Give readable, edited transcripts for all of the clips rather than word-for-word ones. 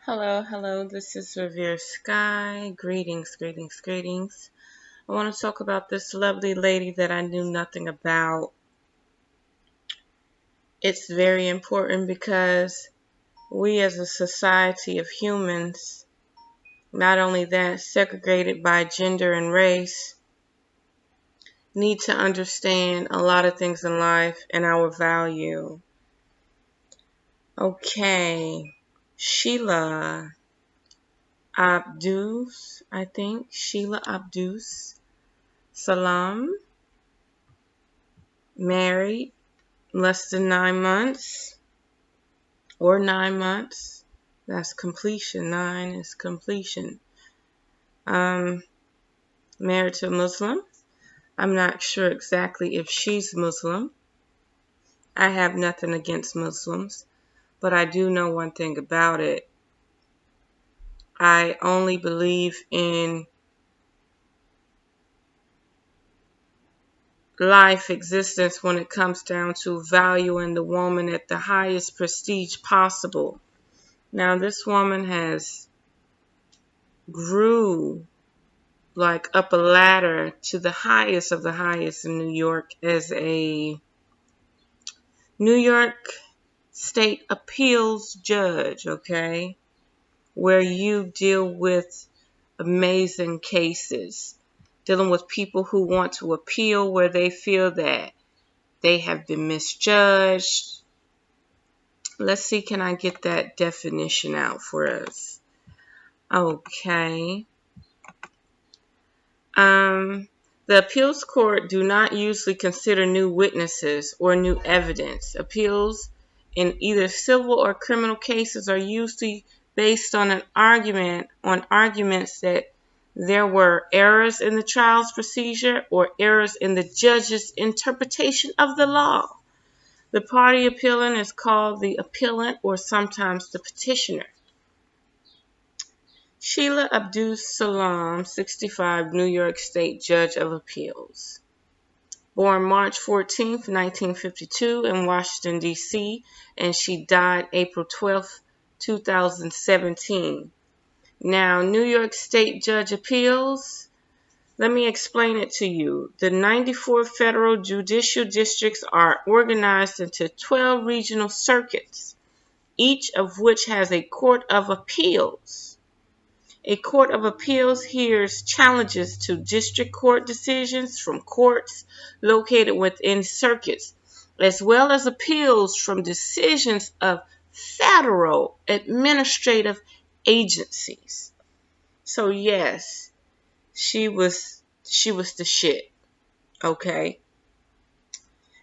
Hello, hello, this is Revere Sky. Greetings, greetings, greetings. I want to talk about this lovely lady that I knew nothing about. It's very important because we as a society of humans, not only that, segregated by gender and race, need to understand a lot of things in life and our value. Okay, Sheila Sheila Abdus-Salaam, married, less than 9 months, or 9 months. That's completion. 9 is completion. Married to a Muslim. I'm not sure exactly if she's Muslim. I have nothing against Muslims, but I do know one thing about it. I only believe in life existence when it comes down to valuing the woman at the highest prestige possible. Now, this woman has grew like up a ladder to the highest of the highest in New York as a New York State appeals judge, okay? Where you deal with amazing cases, dealing with people who want to appeal where they feel that they have been misjudged. Let's see, can I get that definition out for us? Okay. The appeals court do not usually consider new witnesses or new evidence. Appeals in either civil or criminal cases are usually based on arguments that there were errors in the trial's procedure or errors in the judge's interpretation of the law. The party appealing is called the appellant or sometimes the petitioner. Sheila Abdus-Salaam, 65, New York State Judge of Appeals. Born March 14, 1952 in Washington, D.C., and she died April 12, 2017. Now, New York State Judge Appeals, let me explain it to you. The 94 federal judicial districts are organized into 12 regional circuits, each of which has a court of appeals. A court of appeals hears challenges to district court decisions from courts located within circuits, as well as appeals from decisions of federal administrative agencies. So yes, she was the shit. Okay.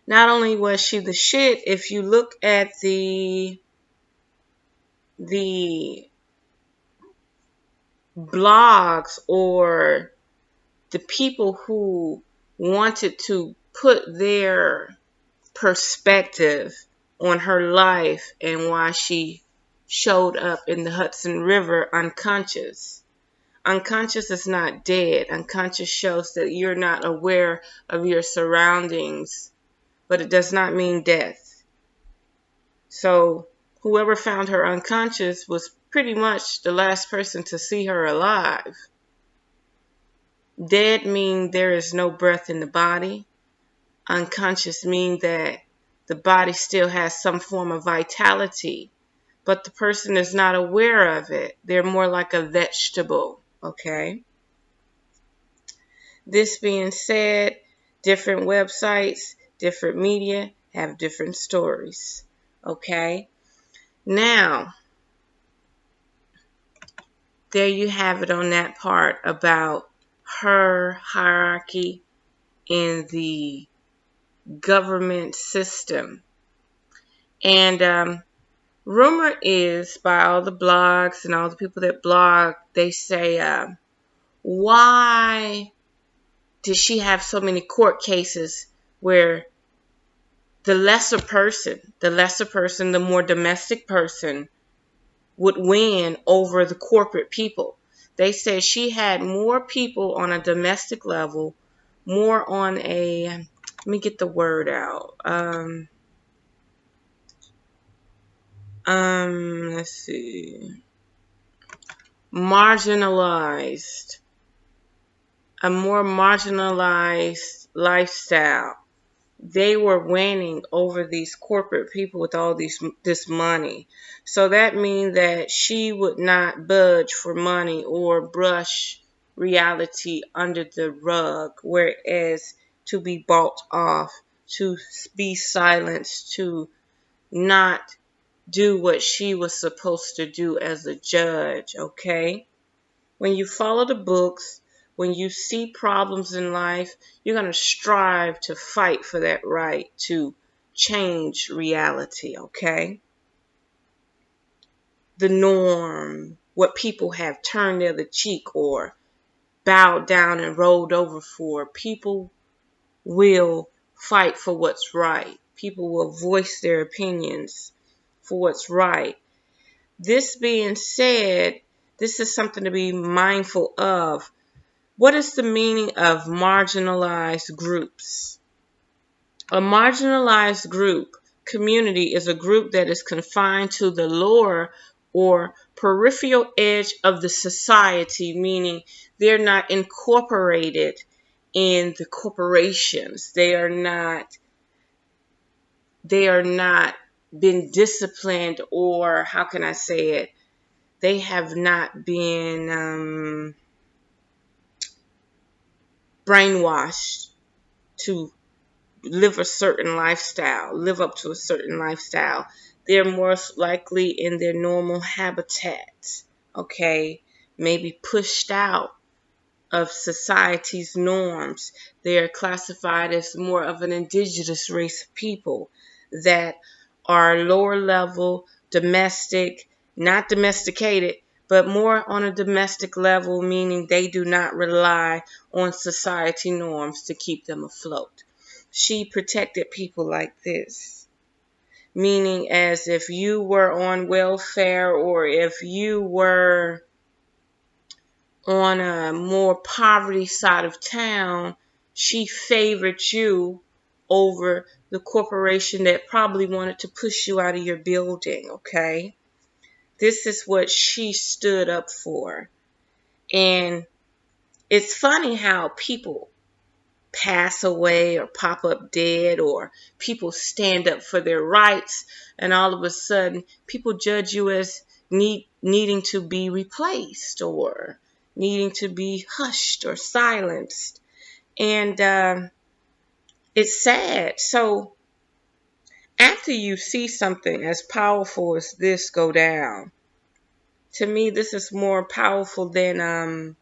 Not only was she the shit, if you look at the blogs or the people who wanted to put their perspective on her life and why she showed up in the Hudson River unconscious. Unconscious is not dead. Unconscious shows that you're not aware of your surroundings, but it does not mean death. So whoever found her unconscious was pretty much the last person to see her alive. Dead means there is no breath in the body. Unconscious means that the body still has some form of vitality, but the person is not aware of it. They're more like a vegetable, okay? This being said, different websites, different media have different stories, okay? Now, there you have it on that part about her hierarchy in the government system. And rumor is, by all the blogs and all the people that blog, they say, why did she have so many court cases where the lesser person, the more domestic person, would win over the corporate people? They said she had more people on a domestic level, more on a, let me get the word out. Let's see. marginalized, a more marginalized lifestyle. They were winning over these corporate people with all this money. So that means that she would not budge for money or brush reality under the rug, whereas to be bought off, to be silenced, to not do what she was supposed to do as a judge, okay? When you follow the books, when you see problems in life, you're going to strive to fight for that right to change reality, okay? The norm, what people have turned the other cheek or bowed down and rolled over for, people will fight for what's right. People will voice their opinions for what's right. This being said, this is something to be mindful of. What is the meaning of marginalized groups? A marginalized group, community, is a group that is confined to the lower or peripheral edge of the society, meaning they're not incorporated in the corporations. They are not been disciplined, or how can I say it? They have not been brainwashed to live a certain lifestyle, live up to a certain lifestyle. They're more likely in their normal habitat, okay? Maybe pushed out of society's norms. They are classified as more of an indigenous race of people that are lower level, domestic, not domesticated, but more on a domestic level, meaning they do not rely on society norms to keep them afloat. She protected people like this, meaning as if you were on welfare or if you were on a more poverty side of town, she favored you over the corporation that probably wanted to push you out of your building, okay? This is what she stood up for. And it's funny how people pass away or pop up dead, or people stand up for their rights, and all of a sudden people judge you as needing to be replaced or needing to be hushed or silenced. And it's sad. So after you see something as powerful as this go down, to me this is more powerful than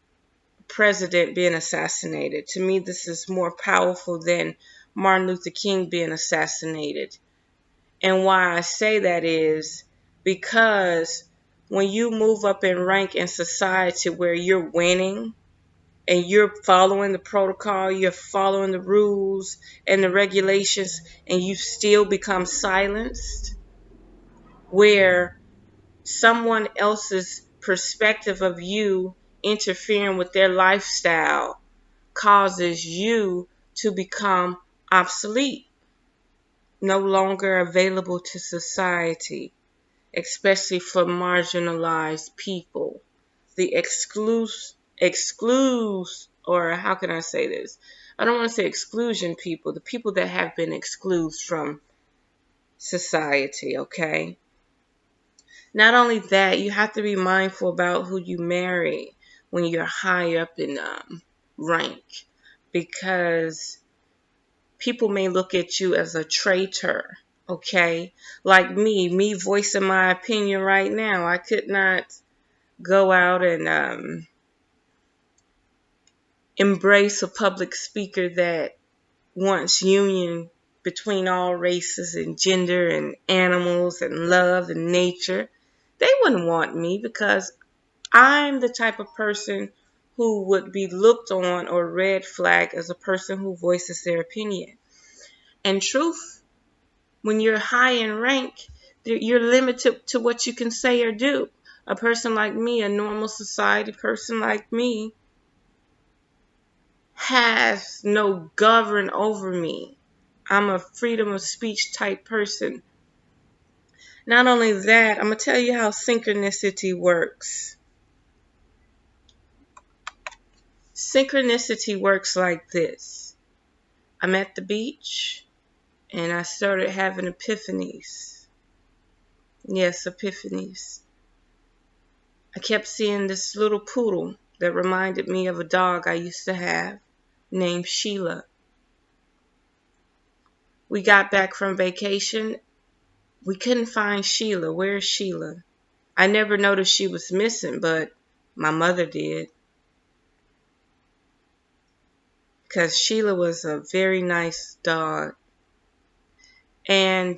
president being assassinated. To me, this is more powerful than Martin Luther King being assassinated. And why I say that is because when you move up in rank in society where you're winning and you're following the protocol, you're following the rules and the regulations, and you still become silenced, where someone else's perspective of you interfering with their lifestyle causes you to become obsolete, no longer available to society, especially for marginalized people. The or how can I say this? I don't want to say exclusion people, the people that have been excluded from society, okay? Not only that, you have to be mindful about who you marry when you're high up in rank, because people may look at you as a traitor, okay? Like me voicing my opinion right now. I could not go out and embrace a public speaker that wants union between all races and gender and animals and love and nature. They wouldn't want me because I'm the type of person who would be looked on or red flag as a person who voices their opinion. And truth, when you're high in rank, you're limited to what you can say or do. A person like me, a normal society person like me, has no govern over me. I'm a freedom of speech type person. Not only that, I'm going to tell you how synchronicity works. Synchronicity works like this. I'm at the beach and I started having epiphanies. Yes, epiphanies. I kept seeing this little poodle that reminded me of a dog I used to have named Sheila. We got back from vacation. We couldn't find Sheila. Where's Sheila? I never noticed she was missing, but my mother did. Because Sheila was a very nice dog. And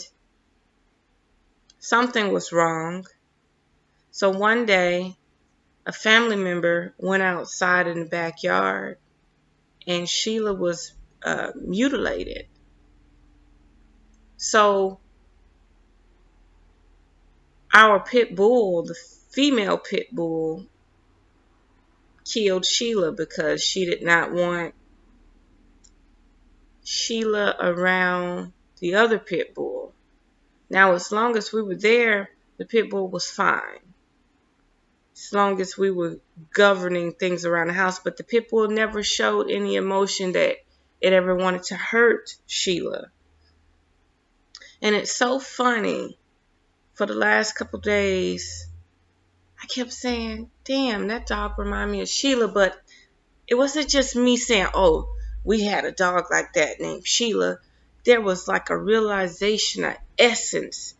something was wrong. So one day, a family member went outside in the backyard and Sheila was mutilated. So our pit bull, the female pit bull, killed Sheila because she did not want Sheila around the other pit bull. Now, as long as we were there, the pit bull was fine. As long as we were governing things around the house. But the pit bull never showed any emotion that it ever wanted to hurt Sheila. And it's so funny. For the last couple days, I kept saying, damn, that dog reminded me of Sheila. But it wasn't just me saying, oh, we had a dog like that named Sheila. There was like a realization, an essence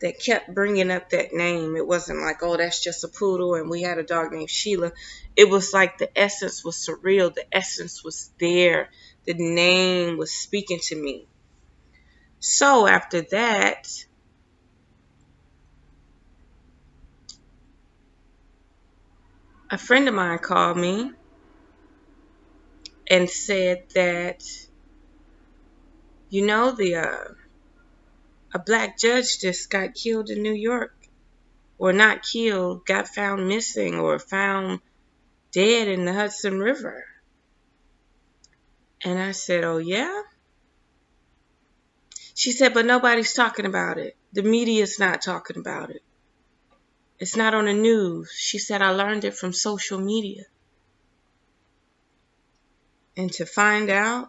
that kept bringing up that name. It wasn't like, oh, that's just a poodle and we had a dog named Sheila. It was like the essence was surreal. The essence was there. The name was speaking to me. So after that, a friend of mine called me and said that, you know, a black judge just got killed in New York. Or not killed, got found missing or found dead in the Hudson River. And I said, oh yeah? She said, but nobody's talking about it. The media's not talking about it. It's not on the news. She said, I learned it from social media. And to find out,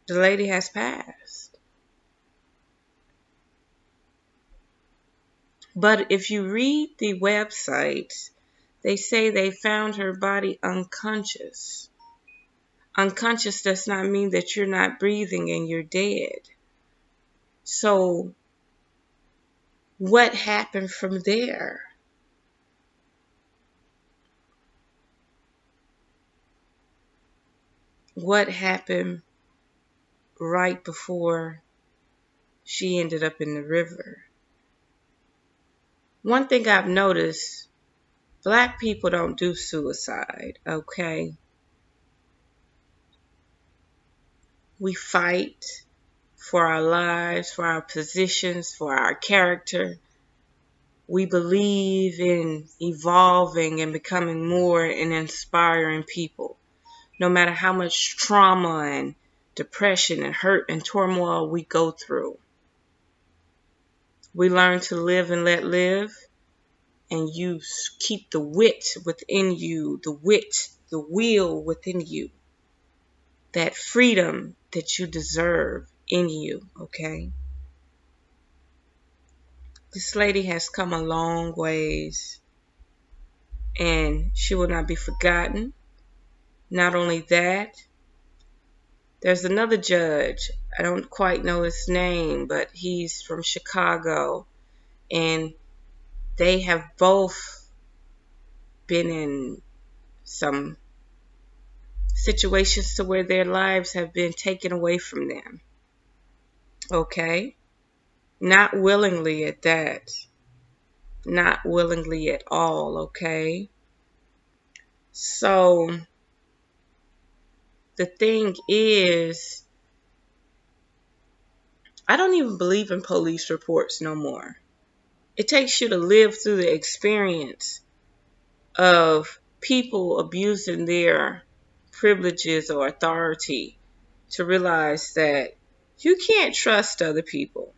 the lady has passed. But if you read the website, they say they found her body unconscious. Unconscious does not mean that you're not breathing and you're dead. So, what happened from there? What happened right before she ended up in the river? One thing I've noticed, black people don't do suicide, okay? We fight for our lives, for our positions, for our character. We believe in evolving and becoming more and inspiring people. No matter how much trauma and depression and hurt and turmoil we go through. We learn to live and let live, and you keep the wit within you, the will within you, that freedom that you deserve in you, okay? This lady has come a long ways, and she will not be forgotten. Not only that, there's another judge. I don't quite know his name, but he's from Chicago. And they have both been in some situations to where their lives have been taken away from them. Okay? Not willingly at that. Not willingly at all, okay? So, the thing is, I don't even believe in police reports no more. It takes you to live through the experience of people abusing their privileges or authority to realize that you can't trust other people.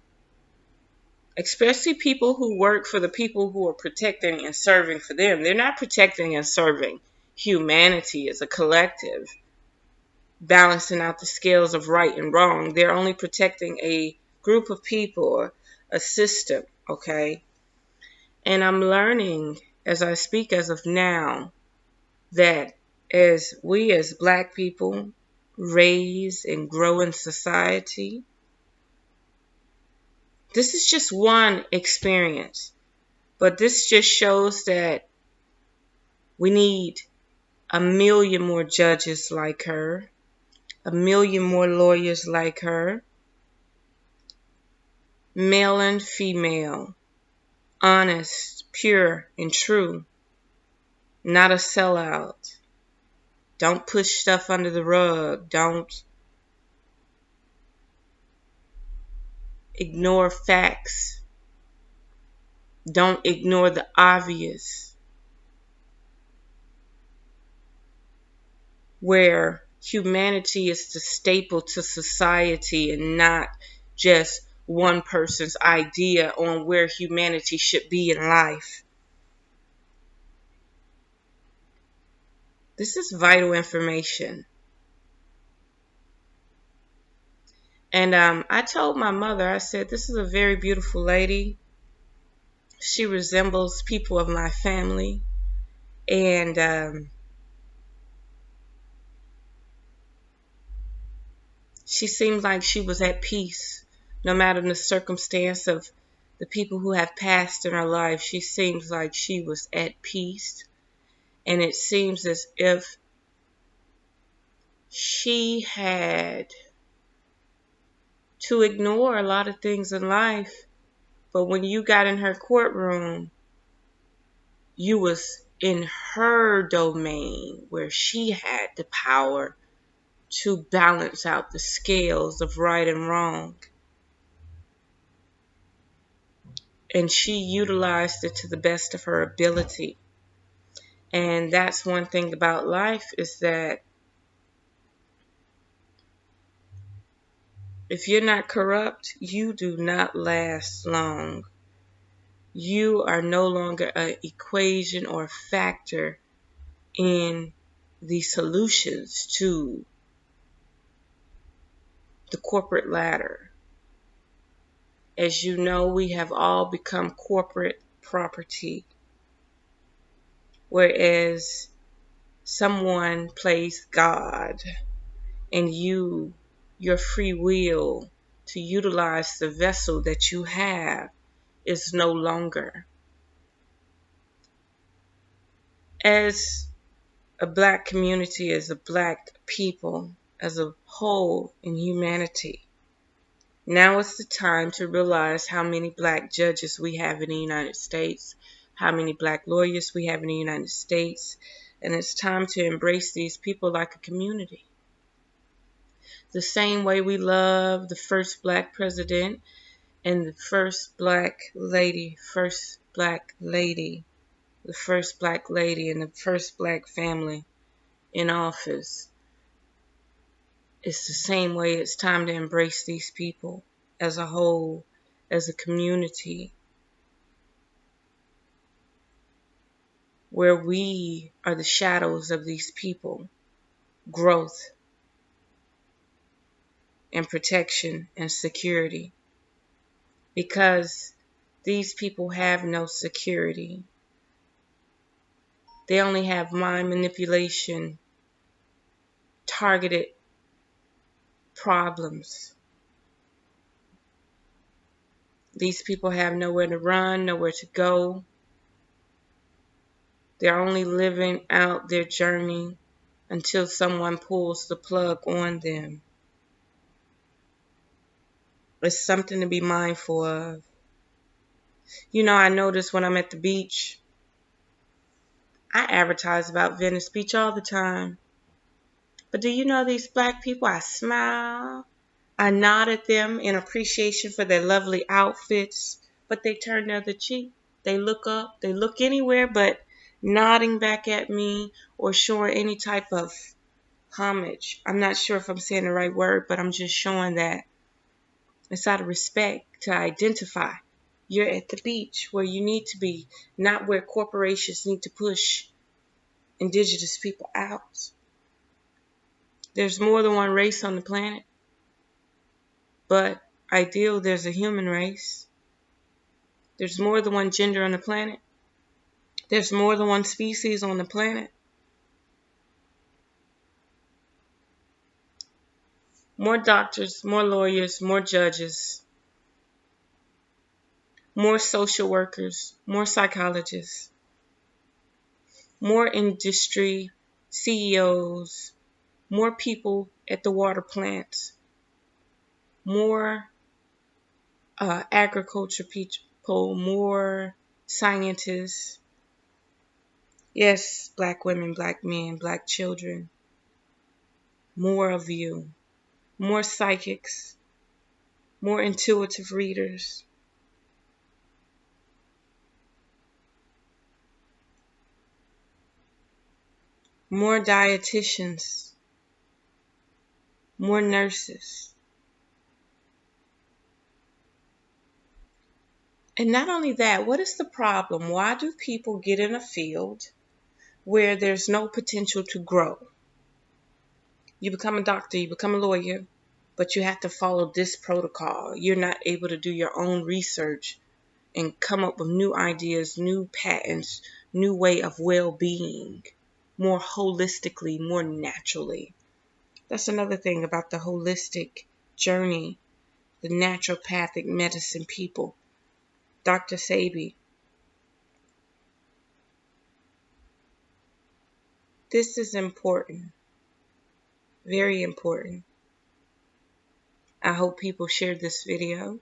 especially people who work for the people who are protecting and serving for them. They're not protecting and serving humanity as a collective, balancing out the scales of right and wrong. They're only protecting a group of people or a system, okay? And I'm learning as I speak as of now that as we as Black people raise and grow in society, this is just one experience, but this just shows that we need a million more judges like her, a million more lawyers like her, male and female, honest, pure, and true, not a sellout. Don't push stuff under the rug. Don't ignore facts. Don't ignore the obvious. Where humanity is the staple to society and not just one person's idea on where humanity should be in life. This is vital information. And I told my mother, I said, this is a very beautiful lady. She resembles people of my family. And she seemed like she was at peace. No matter the circumstance of the people who have passed in her life, she seems like she was at peace. And it seems as if she had to ignore a lot of things in life. But when you got in her courtroom, you was in her domain where she had the power to balance out the scales of right and wrong. And she utilized it to the best of her ability. And that's one thing about life, is that if you're not corrupt, you do not last long. You are no longer an equation or a factor in the solutions to the corporate ladder. As you know, we have all become corporate property, whereas someone plays God, and your free will to utilize the vessel that you have is no longer. As a Black community, as a Black people, as a whole in humanity, now is the time to realize how many Black judges we have in the United States, how many Black lawyers we have in the United States, and it's time to embrace these people like a community. The same way we love the first Black president and the first Black lady, the first Black lady and the first Black family in office. It's the same way it's time to embrace these people as a whole, as a community, where we are the shadows of these people. Growth and protection and security. Because these people have no security. They only have mind manipulation, targeted problems. These people have nowhere to run, nowhere to go. They're only living out their journey until someone pulls the plug on them. It's something to be mindful of. You know, I notice when I'm at the beach, I advertise about Venice Beach all the time. But do you know these Black people? I smile. I nod at them in appreciation for their lovely outfits. But they turn the other cheek. They look up. They look anywhere but nodding back at me or showing any type of homage. I'm not sure if I'm saying the right word, but I'm just showing that it's out of respect to identify. You're at the beach where you need to be, not where corporations need to push indigenous people out. There's more than one race on the planet, but ideal there's a human race. There's more than one gender on the planet. There's more than one species on the planet. More doctors, more lawyers, more judges, more social workers, more psychologists, more industry CEOs, more people at the water plants, more agriculture people, more scientists. Yes, black women, black men, black children. More of you. More psychics. More intuitive readers. More dietitians. More nurses. And not only that, what is the problem? Why do people get in a field where there's no potential to grow? You become a doctor, you become a lawyer, but you have to follow this protocol. You're not able to do your own research and come up with new ideas, new patents, new way of well-being, more holistically, more naturally. That's another thing about the holistic journey, the naturopathic medicine people. Dr. Sebi. This is important. Very important. I hope people share this video.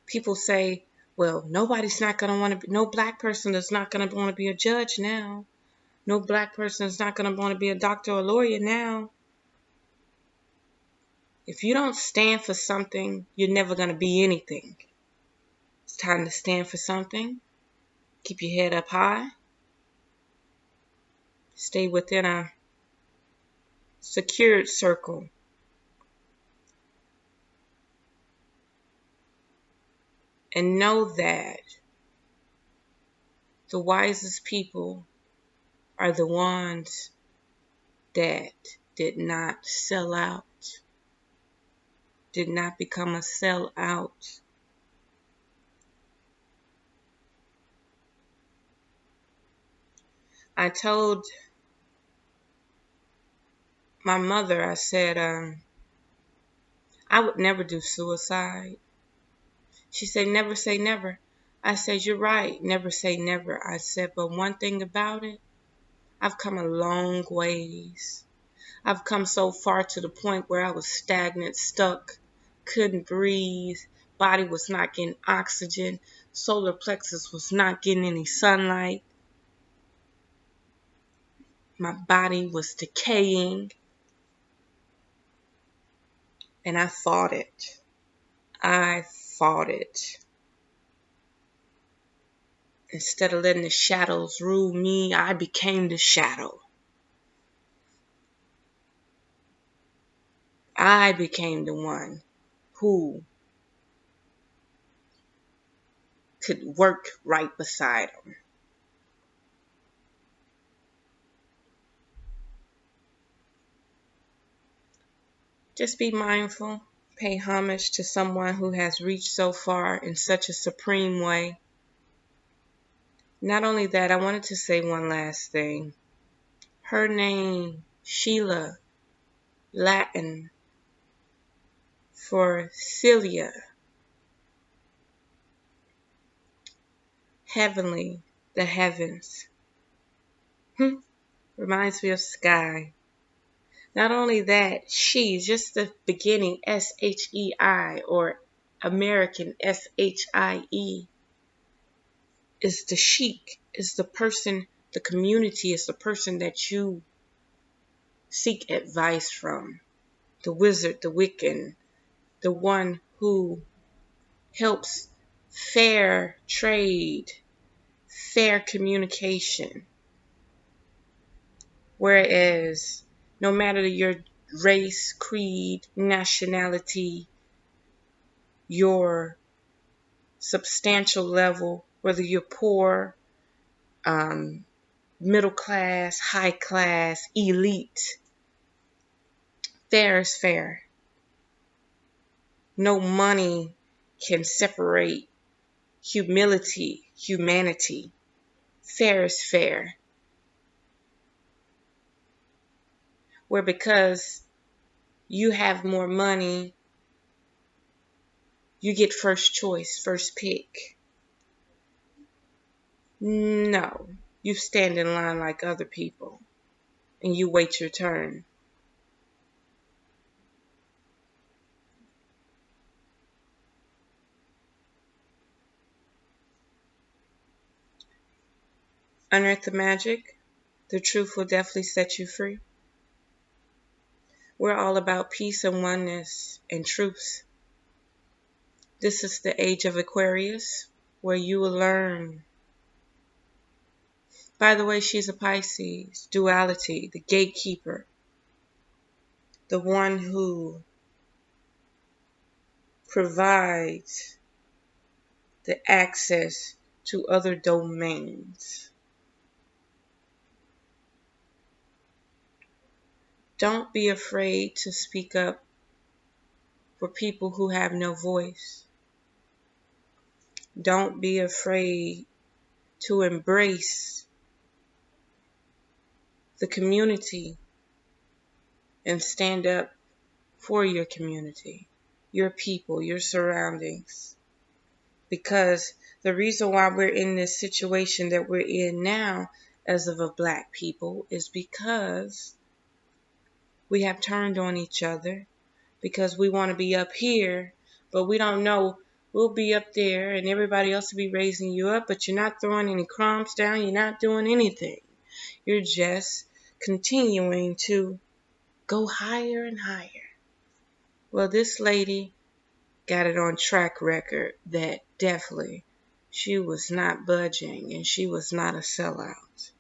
People say, well, nobody's not going to want to be, no black person is not going to want to be a judge now. No black person is not going to want to be a doctor or a lawyer now. If you don't stand for something, you're never going to be anything. It's time to stand for something. Keep your head up high. Stay within a secured circle. And know that the wisest people are the ones that did not sell out, did not become a sellout. I told my mother, I said, I would never do suicide. She said, never say never. I said, you're right, never say never. I said, but one thing about it, I've come a long ways. I've come so far to the point where I was stagnant, stuck, couldn't breathe, body was not getting oxygen, solar plexus was not getting any sunlight. My body was decaying. And I fought it. I fought it. Instead of letting the shadows rule me, I became the shadow. I became the one who could work right beside him. Just be mindful. Pay homage to someone who has reached so far in such a supreme way. Not only that, I wanted to say one last thing. Her name, Sheila, Latin for Celia. Heavenly, the heavens. Reminds me of sky. Not only that, she, just the beginning, S-H-E-I, or American, S-H-I-E, is the sheik, is the person, the community, is the person that you seek advice from. The wizard, the Wiccan, the one who helps fair trade, fair communication. Whereas no matter your race, creed, nationality, your substantial level, whether you're poor, middle class, high class, elite. Fair is fair. No money can separate humility, humanity. Fair is fair. Where because you have more money, you get first choice, first pick. No, you stand in line like other people and you wait your turn. Unearth the magic. The truth will definitely set you free. We're all about peace and oneness and truth. This is the age of Aquarius, where you will learn. By the way, she's a Pisces, duality, the gatekeeper, the one who provides the access to other domains. Don't be afraid to speak up for people who have no voice. Don't be afraid to embrace the community and stand up for your community, your people, your surroundings. Because the reason why we're in this situation that we're in now as of a black people is because we have turned on each other, because we want to be up here, but we don't know we'll be up there and everybody else will be raising you up, but you're not throwing any crumbs down, you're not doing anything. You're just continuing to go higher and higher. Well, this lady got it on track record that definitely she was not budging and she was not a sellout.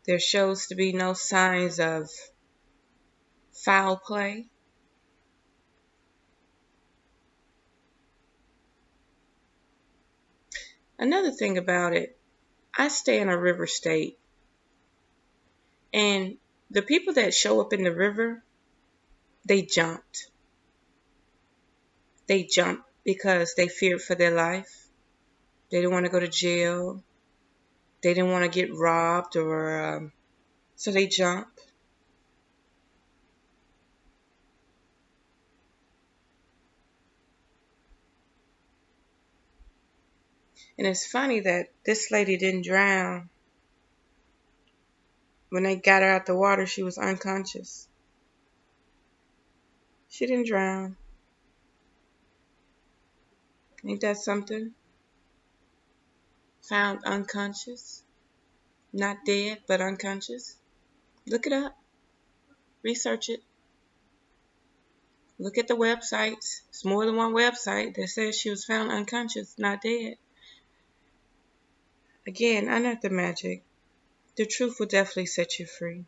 There shows to be no signs of foul play. Another thing about it, I stay in a river state, and the people that show up in the river, they jumped. They jumped because they feared for their life. They didn't want to go to jail. They didn't want to get robbed, or so they jumped. And it's funny that this lady didn't drown. When they got her out the water, she was unconscious. She didn't drown. Ain't that something? Found unconscious. Not dead, but unconscious. Look it up. Research it. Look at the websites. It's more than one website that says she was found unconscious, not dead. Again, unearth the magic. The truth will definitely set you free.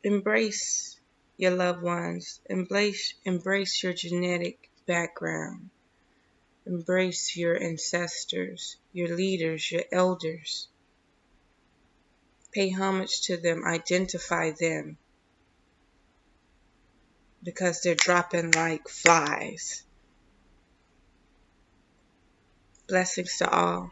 Embrace your loved ones. Embrace your genetic background. Embrace your ancestors, your leaders, your elders. Pay homage to them. Identify them. Because they're dropping like flies. Blessings to all.